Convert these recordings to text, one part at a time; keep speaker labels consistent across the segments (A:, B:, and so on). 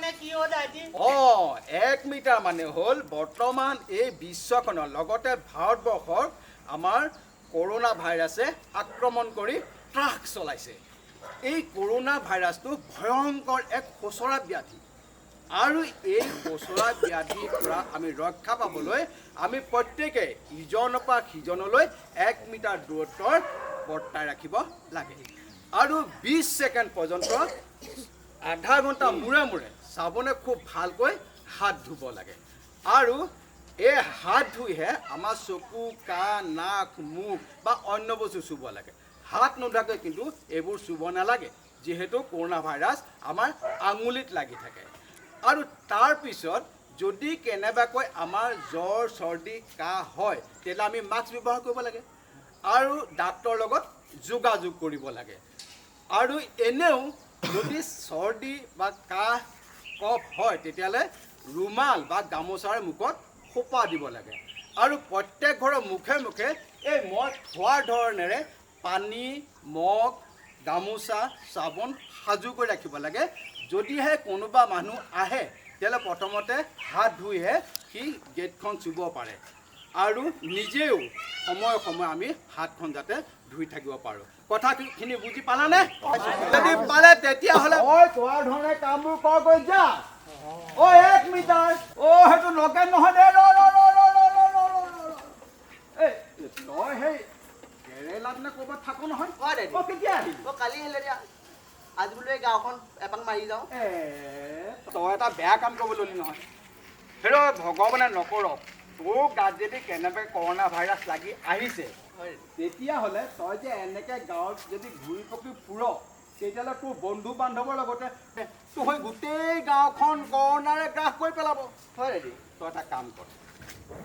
A: মানে কি হ'ল আজি
B: 1 মিটাৰ মানে হ'ল বৰ্তমান এই বিশ্বখনৰ লগতে ভাৰতবৰ্ষৰ আমাৰ কৰোনা ভাইৰাছে আক্ৰমণ কৰি ট্ৰাক চলাইছে এই কৰোনা ভাইৰাছটো ভয়ংকৰ এক খোচৰা ব্যাধি আৰু এই খোচৰা ব্যাধিৰ পৰা আমি ৰক্ষা পাবলৈ আমি প্ৰত্যেকে ইজনৰ পৰা সিজনলৈ 1 মিটাৰ দূৰত্বৰ বৰ্তাই ৰাখিব লাগে আৰু 20 ছেকেণ্ড পৰ্যন্ত আধা ঘণ্টা মূৰে মূৰে চাবোনে খুব ভালকৈ হাত ধুব লাগে আৰু এই হাত ধুইহে আমাৰ চকু কাণ নাক মুখ বা অন্য বস্তু চুব লাগে হাত নোধোৱাকৈ কিন্তু এইবোৰ চুব নালাগে যিহেতু কৰোনা ভাইৰাছ আমাৰ আঙুলিত লাগি থাকে আৰু তাৰ পিছত যদি কেনেবাকৈ আমাৰ জ্বৰ চৰ্দি কাহ হয় তেতিয়াহ'লে আমি মাস্ক ব্যৱহাৰ কৰিব লাগে আৰু ডাক্তৰৰ লগত যোগাযোগ কৰিব লাগে আৰু এনেও যদি চৰ্দি বা কাহ কফ হয় তেতিয়াহ'লে ৰুমাল বা গামোচাৰ মুখত খোপা দিব লাগে আৰু প্ৰত্যেক ঘৰৰ মুখে মুখে এই মই খোৱাৰ ধৰণেৰে পানী মগ গামোচা চাবোন সাজু কৰি ৰাখিব লাগে যদিহে কোনোবা মানুহ আহে তেতিয়াহ'লে প্ৰথমতে হাত ধুইহে সি গেটখন চুব পাৰে আৰু নিজেও সময়ে সময়ে আমি হাতখন যাতে ধুই থাকিব পাৰোঁ কথাখিনি বুজি পালানে যদি পালে তেতিয়াহ'লে কোৱাৰ ধৰণে কামবোৰ কৰ গৈ যা 1 মিটাৰ সেইটো লগে নহয় দে তই সেই কেৰেলাত নে ক'ৰবাত থাকো নহয় কেতিয়া আহিলি
A: কালি আহিলে দিয়া আজি বোলো এই গাঁওখন এপাক মাৰি যাওঁ
B: তই এটা বেয়া কাম কৰিব ল'লি নহয় সেইটো ভগৱানে নকৰক তোৰ গাত যদি কেনেবাকৈ কৰোনা ভাইৰাছ লাগি আহিছে তেতিয়াহ'লে তই যে এনেকৈ গাঁৱত যদি ঘূৰি পকি ফুৰ তেতিয়াহ'লে তোৰ বন্ধু বান্ধৱৰ লগতে তই গোটেই গাঁওখন কৰোনাৰে গ্ৰাস কৰি পেলাব হয় ৰেডি তই এটা কাম কৰ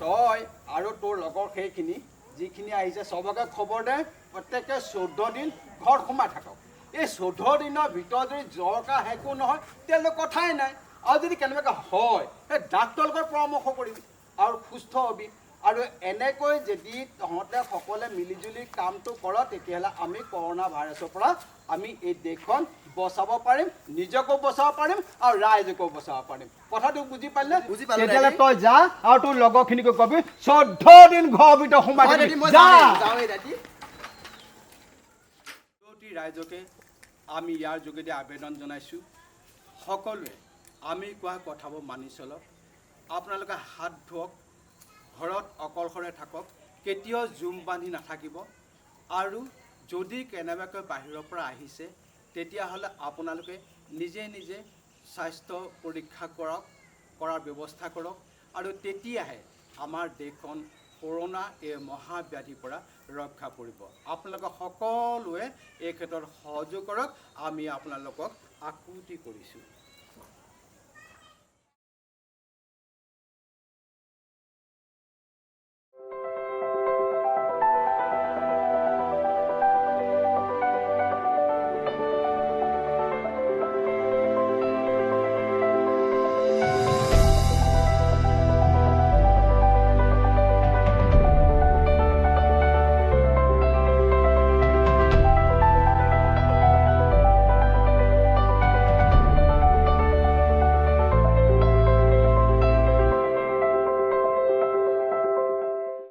B: তই আৰু তোৰ লগৰ সেইখিনি যিখিনি আহিছে চবকে খবৰ দে প্ৰত্যেকে 14 দিন ঘৰত সোমাই থাকক এই 14 দিনৰ ভিতৰত যদি জ্বৰ কাহ একো নহয় তেতিয়াহ'লে কথাই নাই আৰু যদি কেনেবাকৈ হয় সেই ডাক্তৰৰ লগত পৰামৰ্শ কৰিবি আৰু সুস্থ হবি আৰু এনেকৈ যদি তহঁতে সকলোৱে মিলিজুলি কামটো কৰ তেতিয়াহ'লে আমি কৰোনা ভাইৰাছৰ পৰা আমি এই দেশখন বচাব পাৰিম নিজকো বচাব পাৰিম আৰু ৰাইজকো বচাব পাৰিম কথাটো বুজি পালে তেতিয়াহ'লে তই যা আৰু তোৰ লগৰখিনিকো কবি 14 দিন ঘৰৰ ভিতৰত সোমাই ৰাইজকে আমি ইয়াৰ যোগেদি আবেদন জনাইছোঁ সকলোৱে আমি কোৱা কথাবোৰ মানি চলক আপোনালোকে হাত ধুৱক ঘৰত অকলশৰে থাকক কেতিয়াও জুম বান্ধি নাথাকিব আৰু যদি কেনেবাকৈ বাহিৰৰ পৰা আহিছে তেতিয়াহ'লে আপোনালোকে নিজে নিজে স্বাস্থ্য পৰীক্ষা কৰাৰ ব্যৱস্থা কৰক আৰু তেতিয়াহে আমাৰ দেশখন কৰোনা এই মহাব্যাধিৰ পৰা ৰক্ষা পৰিব আপোনালোকে সকলোৱে এই ক্ষেত্ৰত সহযোগ কৰক আমি আপোনালোকক আকুতি কৰিছোঁ